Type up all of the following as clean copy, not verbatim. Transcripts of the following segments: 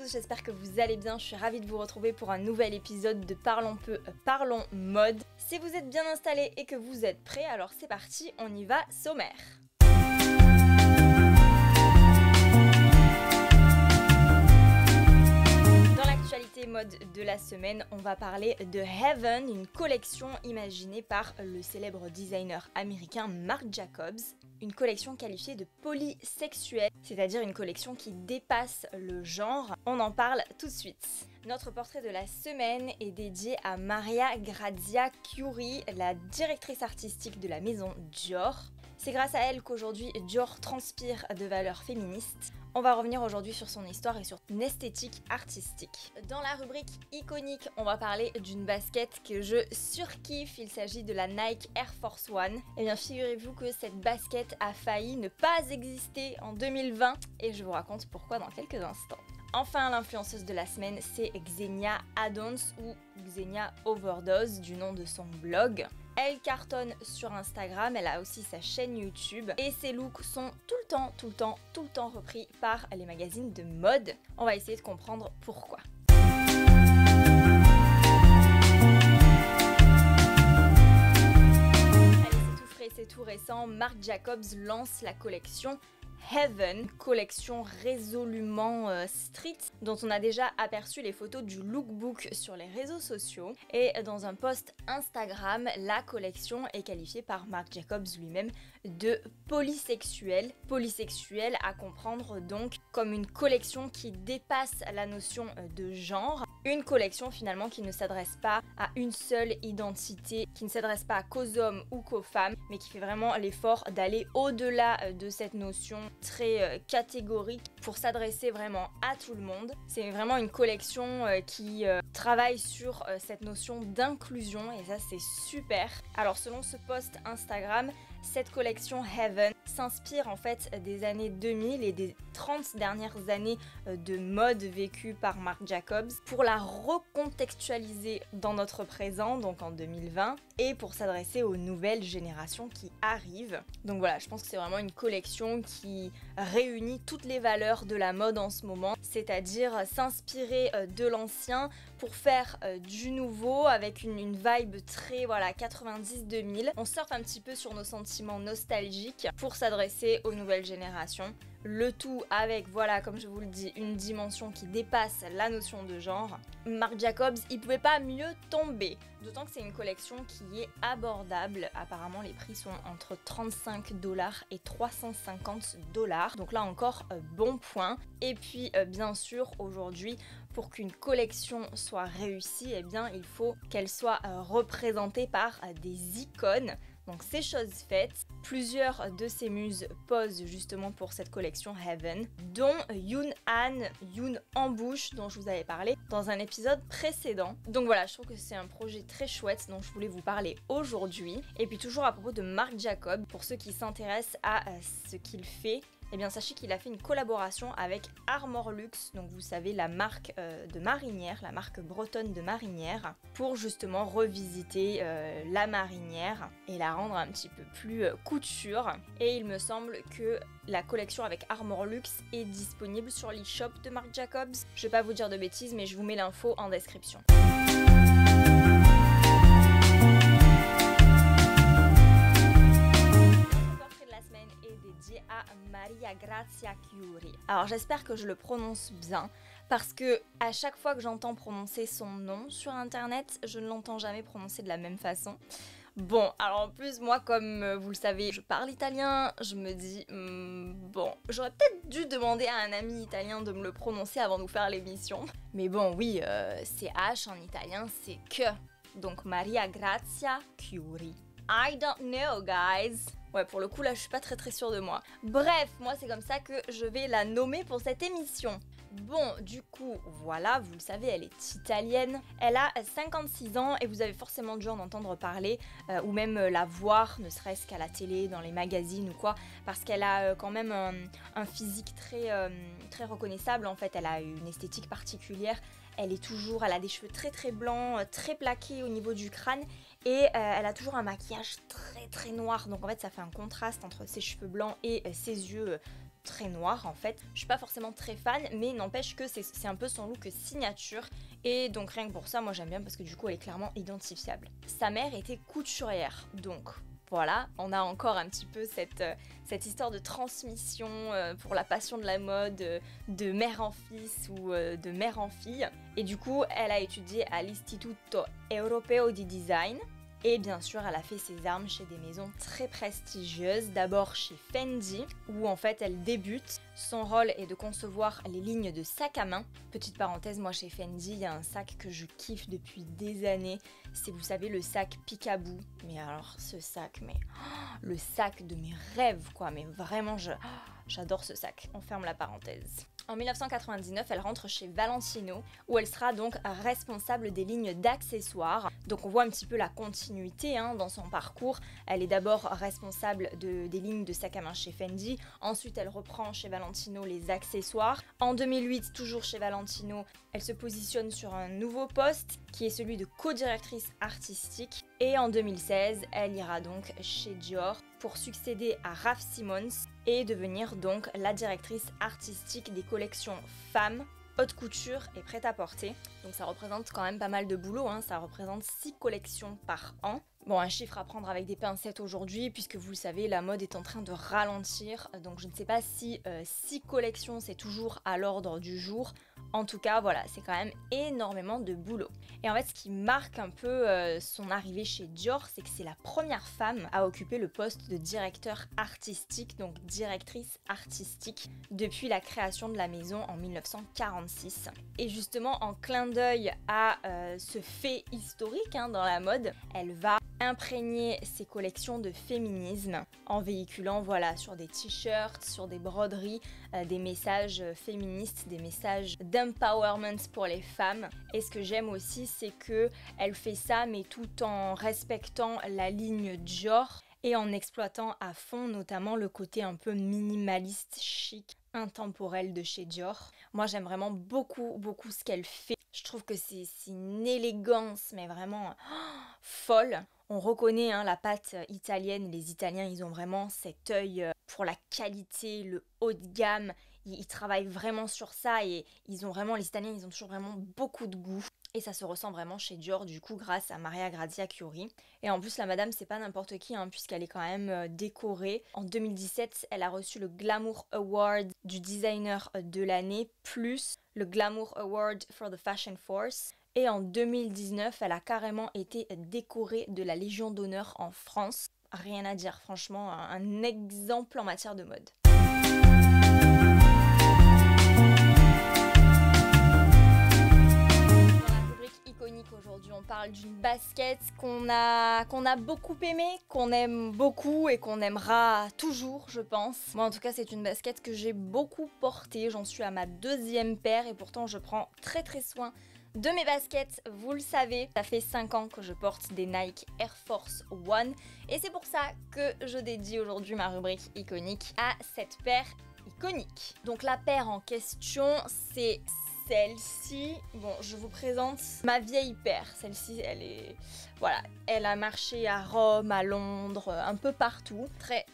tous, j'espère que vous allez bien. Je suis ravie de vous retrouver pour un nouvel épisode de Parlons peu, parlons mode. Si vous êtes bien installés et que vous êtes prêts, alors c'est parti, on y va, sommaire. Dans l'actualité mode de la semaine, on va parler de Heaven, une collection imaginée par le célèbre designer américain Marc Jacobs. Une collection qualifiée de polysexuelle, c'est-à-dire une collection qui dépasse le genre. On en parle tout de suite. Notre portrait de la semaine est dédié à Maria Grazia Chiuri, la directrice artistique de la maison Dior. C'est grâce à elle qu'aujourd'hui Dior transpire de valeurs féministes. On va revenir aujourd'hui sur son histoire et sur une esthétique artistique. Dans la rubrique iconique, on va parler d'une basket que je surkiffe. Il s'agit de la Nike Air Force One. Et bien figurez-vous que cette basket a failli ne pas exister en 2020 et je vous raconte pourquoi dans quelques instants. Enfin, l'influenceuse de la semaine, c'est Xenia Adons ou Xenia Overdose du nom de son blog. Elle cartonne sur Instagram, elle a aussi sa chaîne YouTube et ses looks sont tout le temps repris par les magazines de mode. On va essayer de comprendre pourquoi. Allez, c'est tout frais, c'est tout récent. Marc Jacobs lance la collection Heaven, collection résolument street, dont on a déjà aperçu les photos du lookbook sur les réseaux sociaux. Et dans un post Instagram, la collection est qualifiée par Marc Jacobs lui-même de polysexuelle. Polysexuelle à comprendre donc comme une collection qui dépasse la notion de genre. Une collection finalement qui ne s'adresse pas à une seule identité, qui ne s'adresse pas qu'aux hommes ou qu'aux femmes, mais qui fait vraiment l'effort d'aller au-delà de cette notion très catégorique pour s'adresser vraiment à tout le monde. C'est vraiment une collection qui travaille sur cette notion d'inclusion et ça c'est super. Alors selon ce post Instagram, cette collection Heaven s'inspire en fait des années 2000 et des 30 dernières années de mode vécues par Marc Jacobs pour la recontextualiser dans notre présent, donc en 2020, et pour s'adresser aux nouvelles générations qui arrivent. Donc voilà, je pense que c'est vraiment une collection qui réunit toutes les valeurs de la mode en ce moment, c'est-à-dire s'inspirer de l'ancien pour faire du nouveau avec une vibe très 90-2000. On surfe un petit peu sur nos sentiments nostalgiques pour s'adresser aux nouvelles générations. Le tout avec, comme je vous le dis, une dimension qui dépasse la notion de genre. Marc Jacobs, il pouvait pas mieux tomber. D'autant que c'est une collection qui est abordable. Apparemment, les prix sont entre 35$ et 350$. Donc là encore, bon point. Et puis, bien sûr, aujourd'hui, pour qu'une collection soit réussie, eh bien, il faut qu'elle soit représentée par des icônes. Donc c'est chose faite, plusieurs de ces muses posent justement pour cette collection Heaven, dont Yoon Ambush dont je vous avais parlé dans un épisode précédent. Donc voilà, je trouve que c'est un projet très chouette dont je voulais vous parler aujourd'hui. Et puis toujours à propos de Marc Jacobs, pour ceux qui s'intéressent à ce qu'il fait, eh bien sachez qu'il a fait une collaboration avec Armor Luxe, donc vous savez la marque de marinière, la marque bretonne de marinière, pour justement revisiter la marinière et la rendre un petit peu plus couture. Et il me semble que la collection avec Armor Luxe est disponible sur l'e-shop de Marc Jacobs. Je vais pas vous dire de bêtises, mais je vous mets l'info en description. À Maria Grazia Chiuri. Alors j'espère que je le prononce bien parce que à chaque fois que j'entends prononcer son nom sur internet, je ne l'entends jamais prononcer de la même façon. Bon, alors en plus moi comme vous le savez, je parle italien, je me dis bon, j'aurais peut-être dû demander à un ami italien de me le prononcer avant de vous faire l'émission. Mais bon oui, c'est H en italien, c'est que. Donc Maria Grazia Chiuri. I don't know guys. Ouais, pour le coup, là, je suis pas très sûre de moi. Bref, moi, c'est comme ça que je vais la nommer pour cette émission. Bon, du coup, voilà, vous le savez, elle est italienne. Elle a 56 ans et vous avez forcément dû en entendre parler ou même la voir, ne serait-ce qu'à la télé, dans les magazines ou quoi, parce qu'elle a quand même un physique très reconnaissable. En fait, elle a une esthétique particulière. Elle a des cheveux très blancs, très plaqués au niveau du crâne et elle a toujours un maquillage très noir. Donc en fait, ça fait un contraste entre ses cheveux blancs et ses yeux très noir en fait. Je suis pas forcément très fan, mais n'empêche que c'est un peu son look signature. Et donc rien que pour ça, moi j'aime bien parce que du coup elle est clairement identifiable. Sa mère était couturière, donc voilà, on a encore un petit peu cette histoire de transmission pour la passion de la mode, de mère en fils ou de mère en fille. Et du coup, elle a étudié à l'Istituto Europeo di Design. Et bien sûr, elle a fait ses armes chez des maisons très prestigieuses, d'abord chez Fendi, où en fait elle débute. Son rôle est de concevoir les lignes de sacs à main. Petite parenthèse, moi chez Fendi, il y a un sac que je kiffe depuis des années. C'est, vous savez, le sac Picaboo. Mais alors ce sac, mais le sac de mes rêves quoi, mais vraiment j'adore ce sac. On ferme la parenthèse. En 1999, elle rentre chez Valentino, où elle sera donc responsable des lignes d'accessoires. Donc on voit un petit peu la continuité dans son parcours. Elle est d'abord responsable des lignes de sac à main chez Fendi, ensuite elle reprend chez Valentino les accessoires. En 2008, toujours chez Valentino, elle se positionne sur un nouveau poste, qui est celui de co-directrice artistique. Et en 2016, elle ira donc chez Dior pour succéder à Raf Simons et devenir donc la directrice artistique des collections femmes, haute couture et prêt-à-porter. Donc ça représente quand même pas mal de boulot, ça représente 6 collections par an. Bon, un chiffre à prendre avec des pincettes aujourd'hui, puisque vous le savez, la mode est en train de ralentir, donc je ne sais pas si 6 collections c'est toujours à l'ordre du jour. En tout cas, voilà, c'est quand même énormément de boulot. Et en fait, ce qui marque un peu son arrivée chez Dior, c'est que c'est la première femme à occuper le poste de directeur artistique, donc directrice artistique, depuis la création de la maison en 1946. Et justement, en clin d'œil à ce fait historique dans la mode, elle va imprégner ses collections de féminisme en véhiculant sur des t-shirts, sur des broderies, des messages féministes, des messages d'empowerment pour les femmes. Et ce que j'aime aussi, c'est que elle fait ça mais tout en respectant la ligne Dior et en exploitant à fond notamment le côté un peu minimaliste, chic, intemporel de chez Dior. Moi j'aime vraiment beaucoup ce qu'elle fait. Je trouve que c'est une élégance mais vraiment folle. On reconnaît la patte italienne. Les Italiens, ils ont vraiment cet œil pour la qualité, le haut de gamme. Ils travaillent vraiment sur ça et les Italiens, ils ont toujours vraiment beaucoup de goût. Et ça se ressent vraiment chez Dior, du coup, grâce à Maria Grazia Chiuri. Et en plus, la madame, c'est pas n'importe qui, puisqu'elle est quand même décorée. En 2017, elle a reçu le Glamour Award du designer de l'année, plus le Glamour Award for the Fashion Force. Et en 2019, elle a carrément été décorée de la Légion d'honneur en France. Rien à dire, franchement, un exemple en matière de mode. Iconique aujourd'hui, on parle d'une basket qu'on a beaucoup aimée, qu'on aime beaucoup et qu'on aimera toujours, je pense. Moi en tout cas, c'est une basket que j'ai beaucoup portée, j'en suis à ma 2e paire et pourtant je prends très soin de mes baskets, vous le savez. Ça fait 5 ans que je porte des Nike Air Force One et c'est pour ça que je dédie aujourd'hui ma rubrique iconique à cette paire iconique. Donc la paire en question, c'est celle-ci. Bon, je vous présente ma vieille paire. Celle-ci, elle a marché à Rome, à Londres, un peu partout. Très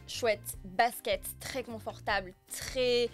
chouette basket, très confortable, très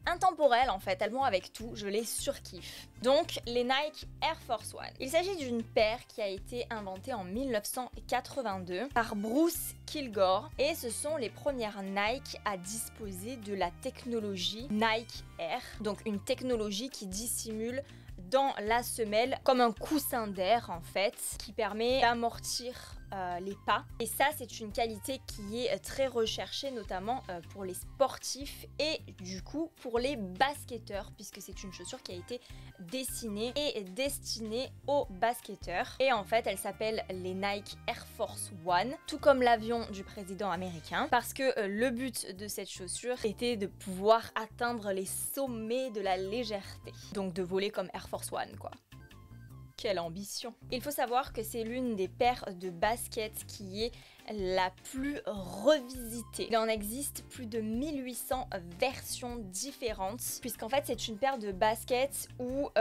intemporelle en fait, elles vont avec tout, je les surkiffe. Donc les Nike Air Force One. Il s'agit d'une paire qui a été inventée en 1982 par Bruce Kilgore et ce sont les premières Nike à disposer de la technologie Nike Air, donc une technologie qui dissimule dans la semelle comme un coussin d'air en fait, qui permet d'amortir les pas. Et ça, c'est une qualité qui est très recherchée, notamment pour les sportifs et du coup pour les basketteurs, puisque c'est une chaussure qui a été dessinée et destinée aux basketteurs. Et en fait, elle s'appelle les Nike Air Force One, tout comme l'avion du président américain, parce que le but de cette chaussure était de pouvoir atteindre les sommets de la légèreté. Donc de voler comme Air Force One, quoi. Quelle ambition! Il faut savoir que c'est l'une des paires de baskets qui est la plus revisitée. Il en existe plus de 1800 versions différentes, puisqu'en fait c'est une paire de baskets où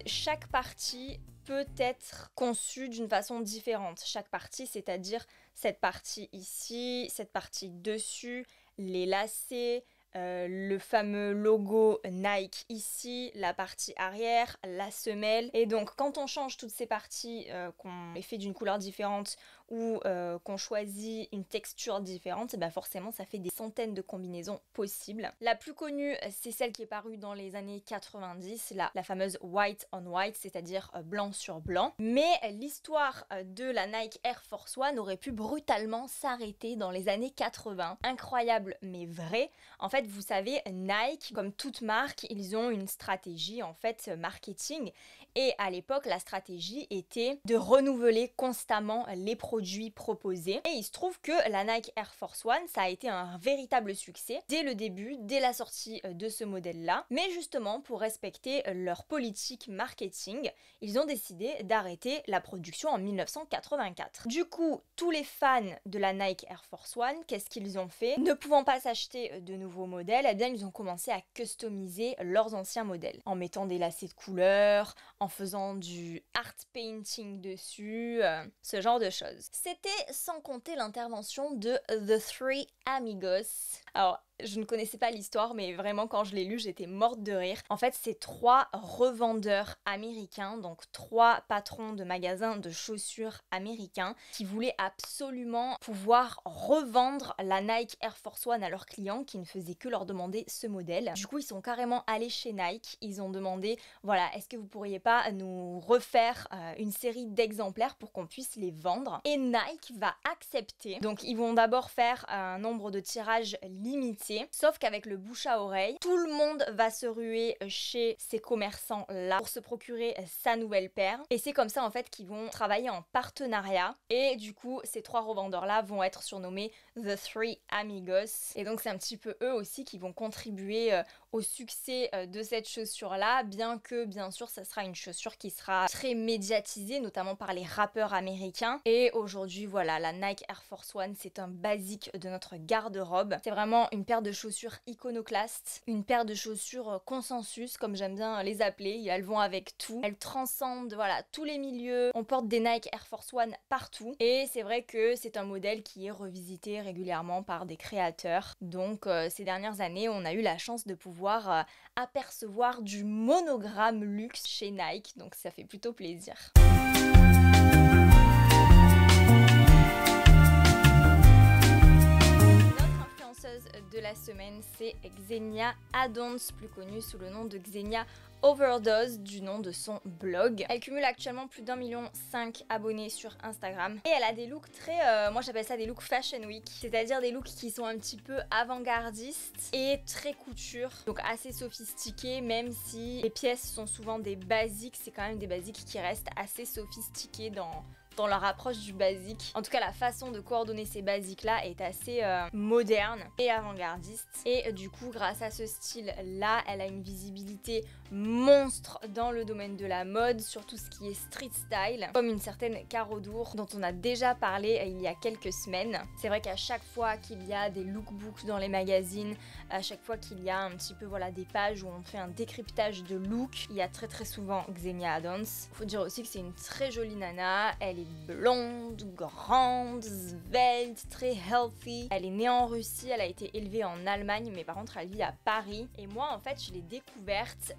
chaque partie peut être conçue d'une façon différente. Chaque partie, c'est-à-dire cette partie ici, cette partie dessus, les lacets, le fameux logo Nike ici, la partie arrière, la semelle. Et donc quand on change toutes ces parties, qu'on les fait d'une couleur différente ou qu'on choisit une texture différente, bah forcément ça fait des centaines de combinaisons possibles. La plus connue, c'est celle qui est parue dans les années 90, la fameuse white on white, c'est-à-dire blanc sur blanc. Mais l'histoire de la Nike Air Force One aurait pu brutalement s'arrêter dans les années 80. Incroyable mais vrai. En fait, vous savez, Nike, comme toute marque, ils ont une stratégie en fait marketing. Et à l'époque, la stratégie était de renouveler constamment les produits proposés. Et il se trouve que la Nike Air Force One, ça a été un véritable succès dès le début, dès la sortie de ce modèle-là. Mais justement, pour respecter leur politique marketing, ils ont décidé d'arrêter la production en 1984. Du coup, tous les fans de la Nike Air Force One, qu'est-ce qu'ils ont fait? Ne pouvant pas s'acheter de nouveaux modèles, eh bien ils ont commencé à customiser leurs anciens modèles en mettant des lacets de couleurs, en faisant du art painting dessus, ce genre de choses. C'était sans compter l'intervention de The Three Amigos. Alors, je ne connaissais pas l'histoire, mais vraiment quand je l'ai lu, j'étais morte de rire. En fait, c'est 3 revendeurs américains, donc 3 patrons de magasins de chaussures américains, qui voulaient absolument pouvoir revendre la Nike Air Force One à leurs clients qui ne faisaient que leur demander ce modèle. Du coup, ils sont carrément allés chez Nike, ils ont demandé, voilà, est-ce que vous pourriez pas nous refaire une série d'exemplaires pour qu'on puisse les vendre? Et Nike va accepter. Donc, ils vont d'abord faire un nombre de tirages limité, sauf qu'avec le bouche à oreille, tout le monde va se ruer chez ces commerçants là pour se procurer sa nouvelle paire, et c'est comme ça en fait qu'ils vont travailler en partenariat, et du coup ces 3 revendeurs là vont être surnommés The Three Amigos, et donc c'est un petit peu eux aussi qui vont contribuer au succès de cette chaussure là, bien que bien sûr ça sera une chaussure qui sera très médiatisée, notamment par les rappeurs américains. Et aujourd'hui voilà, la Nike Air Force One, c'est un basique de notre garde-robe. C'est vraiment une paire de chaussures iconoclaste, une paire de chaussures consensus comme j'aime bien les appeler. Elles vont avec tout, elles transcendent voilà tous les milieux. On porte des Nike Air Force One partout, et c'est vrai que c'est un modèle qui est revisité régulièrement par des créateurs. Donc ces dernières années, on a eu la chance de pouvoir apercevoir du monogramme luxe chez Nike, donc ça fait plutôt plaisir. Notre influenceuse de la semaine, c'est Xenia Adons, plus connue sous le nom de Xenia Overdose, du nom de son blog. Elle cumule actuellement plus d'1,5 million abonnés sur Instagram, et elle a des looks très, moi j'appelle ça des looks fashion week, c'est-à-dire des looks qui sont un petit peu avant-gardistes et très couture, donc assez sophistiqués. Même si les pièces sont souvent des basiques, c'est quand même des basiques qui restent assez sophistiqués dans leur approche du basique. En tout cas, la façon de coordonner ces basiques-là est assez moderne et avant-gardiste. Et du coup, grâce à ce style-là, elle a une visibilité monstre dans le domaine de la mode, sur tout ce qui est street style, comme une certaine Caro Dour dont on a déjà parlé il y a quelques semaines. C'est vrai qu'à chaque fois qu'il y a des lookbooks dans les magazines, à chaque fois qu'il y a un petit peu voilà des pages où on fait un décryptage de look, il y a très souvent Xenia Adons. Faut dire aussi que c'est une très jolie nana, elle est blonde, grande, svelte, très healthy. Elle est née en Russie, elle a été élevée en Allemagne, mais par contre elle vit à Paris. Et moi en fait je l'ai découverte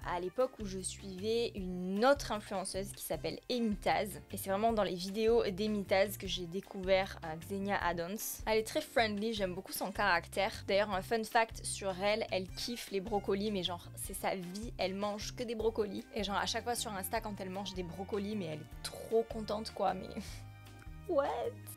à l'époque où je suivais une autre influenceuse qui s'appelle Emitaz. Et c'est vraiment dans les vidéos d'Emitaz que j'ai découvert Xenia Adons. Elle est très friendly, j'aime beaucoup son caractère. D'ailleurs un fun fact sur elle, elle kiffe les brocolis, mais genre c'est sa vie, elle mange que des brocolis. Et genre à chaque fois sur Insta quand elle mange des brocolis, mais elle est trop contente quoi, mais what?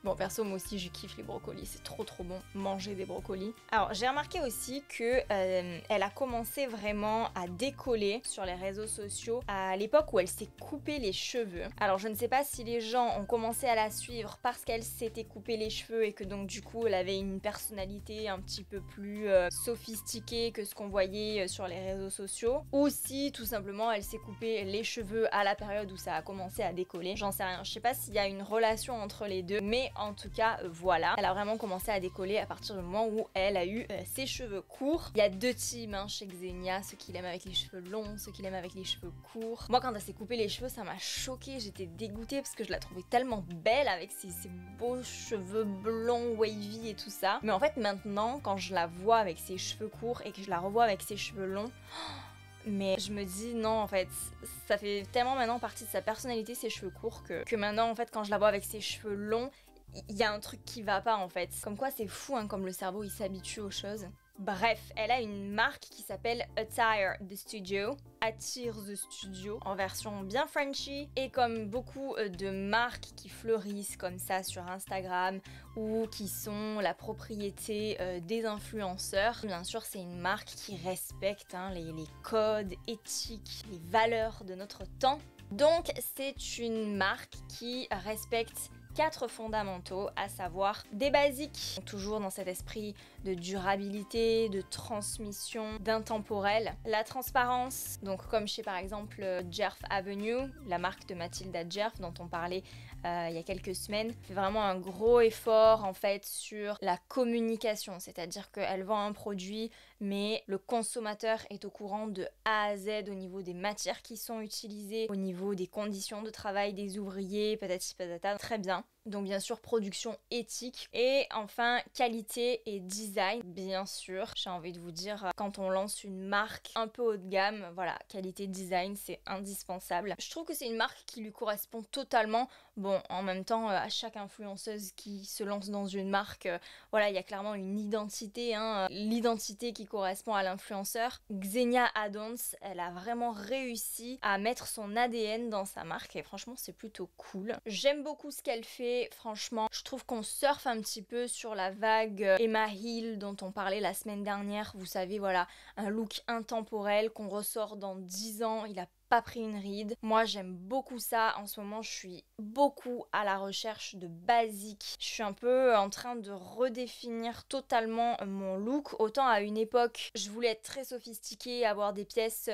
Bon, perso, moi aussi, je kiffe les brocolis. C'est trop bon, manger des brocolis. Alors, j'ai remarqué aussi que elle a commencé vraiment à décoller sur les réseaux sociaux à l'époque où elle s'est coupé les cheveux. Alors, je ne sais pas si les gens ont commencé à la suivre parce qu'elle s'était coupé les cheveux et que donc, du coup, elle avait une personnalité un petit peu plus sophistiquée que ce qu'on voyait sur les réseaux sociaux, ou si, tout simplement, elle s'est coupé les cheveux à la période où ça a commencé à décoller. J'en sais rien. Je sais pas s'il y a une relation entre entre les deux. Mais en tout cas, voilà. Elle a vraiment commencé à décoller à partir du moment où elle a eu ses cheveux courts. Il y a deux teams hein, chez Xenia, ceux qui l'aiment avec les cheveux longs, ceux qui l'aiment avec les cheveux courts. Moi quand elle s'est coupé les cheveux, ça m'a choquée, j'étais dégoûtée parce que je la trouvais tellement belle avec ses beaux cheveux blonds, wavy et tout ça. Mais en fait maintenant, quand je la vois avec ses cheveux courts et que je la revois avec ses cheveux longs, mais je me dis non en fait, ça fait tellement maintenant partie de sa personnalité ses cheveux courts que maintenant en fait quand je la vois avec ses cheveux longs, il y a un truc qui va pas en fait. Comme quoi c'est fou hein, comme le cerveau il s'habitue aux choses. Bref, elle a une marque qui s'appelle Attire the Studio, Attire the Studio, en version bien Frenchy. Et comme beaucoup de marques qui fleurissent comme ça sur Instagram ou qui sont la propriété des influenceurs, bien sûr c'est une marque qui respecte hein, les codes éthiques, les valeurs de notre temps. Donc c'est une marque qui respecte 4 fondamentaux, à savoir des basiques, toujours dans cet esprit de durabilité, de transmission, d'intemporel. La transparence, donc comme chez par exemple Jerf Avenue, la marque de Mathilda Jerf dont on parlait il y a quelques semaines, fait vraiment un gros effort en fait sur la communication, c'est-à-dire qu'elle vend un produit mais le consommateur est au courant de A à Z au niveau des matières qui sont utilisées, au niveau des conditions de travail des ouvriers, patati patata, très bien. Donc bien sûr production éthique et enfin qualité et design, bien sûr. J'ai envie de vous dire, quand on lance une marque un peu haut de gamme, voilà, qualité design c'est indispensable. Je trouve que c'est une marque qui lui correspond totalement. Bon, en même temps, à chaque influenceuse qui se lance dans une marque, voilà, il y a clairement une identité, hein, l'identité qui correspond à l'influenceur. Xenia Adons, elle a vraiment réussi à mettre son ADN dans sa marque et franchement c'est plutôt cool. J'aime beaucoup ce qu'elle fait, franchement. Je trouve qu'on surfe un petit peu sur la vague Emma Hill dont on parlait la semaine dernière. Vous savez, voilà, un look intemporel qu'on ressort dans 10 ans, il a pas pris une ride. Moi j'aime beaucoup ça. En ce moment je suis beaucoup à la recherche de basiques. Je suis un peu en train de redéfinir totalement mon look. Autant à une époque je voulais être très sophistiquée, avoir des pièces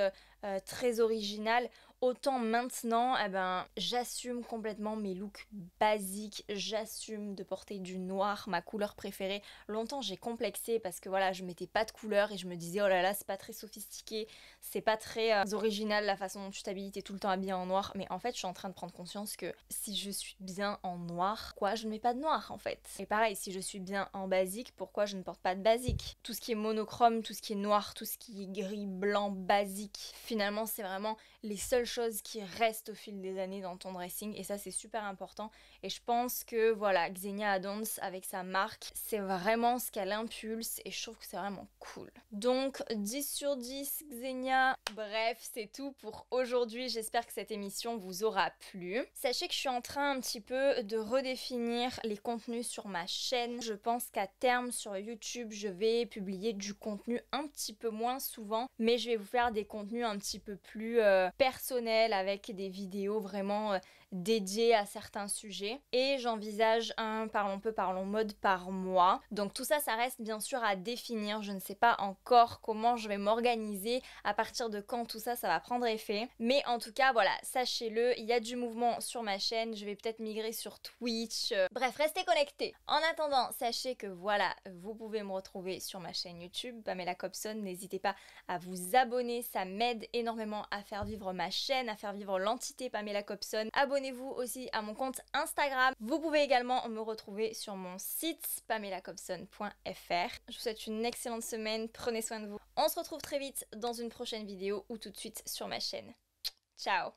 très originales. Autant maintenant, eh ben, j'assume complètement mes looks basiques, j'assume de porter du noir, ma couleur préférée. Longtemps j'ai complexé parce que voilà, je mettais pas de couleur et je me disais oh là là, c'est pas très sophistiqué, c'est pas très original la façon dont tu t'habilles, t'es tout le temps habillée en noir. Mais en fait, je suis en train de prendre conscience que si je suis bien en noir, pourquoi je ne mets pas de noir en fait? Et pareil, si je suis bien en basique, pourquoi je ne porte pas de basique? Tout ce qui est monochrome, tout ce qui est noir, tout ce qui est gris, blanc, basique, finalement c'est vraiment les seules choses qui restent au fil des années dans ton dressing et ça c'est super important et je pense que voilà, Xenia Adons avec sa marque c'est vraiment ce qu'elle impulse et je trouve que c'est vraiment cool. Donc 10 sur 10 Xenia. Bref, c'est tout pour aujourd'hui, j'espère que cette émission vous aura plu. Sachez que je suis en train un petit peu de redéfinir les contenus sur ma chaîne. Je pense qu'à terme sur YouTube je vais publier du contenu un petit peu moins souvent mais je vais vous faire des contenus un petit peu plus personnels avec des vidéos vraiment dédiées à certains sujets et j'envisage un parlons peu parlons mode par mois. Donc tout ça, ça reste bien sûr à définir, je ne sais pas encore comment je vais m'organiser, à partir de quand tout ça, ça va prendre effet. Mais en tout cas voilà, sachez-le, il y a du mouvement sur ma chaîne, je vais peut-être migrer sur Twitch, bref restez connectés. En attendant, sachez que voilà, vous pouvez me retrouver sur ma chaîne YouTube, Pamela Cobson, n'hésitez pas à vous abonner, ça m'aide énormément à faire vivre ma chaîne, à faire vivre l'entité Pamela Cobson. Abonnez-vous aussi à mon compte Instagram. Vous pouvez également me retrouver sur mon site pamelacobson.fr. Je vous souhaite une excellente semaine, prenez soin de vous. On se retrouve très vite dans une prochaine vidéo ou tout de suite sur ma chaîne. Ciao!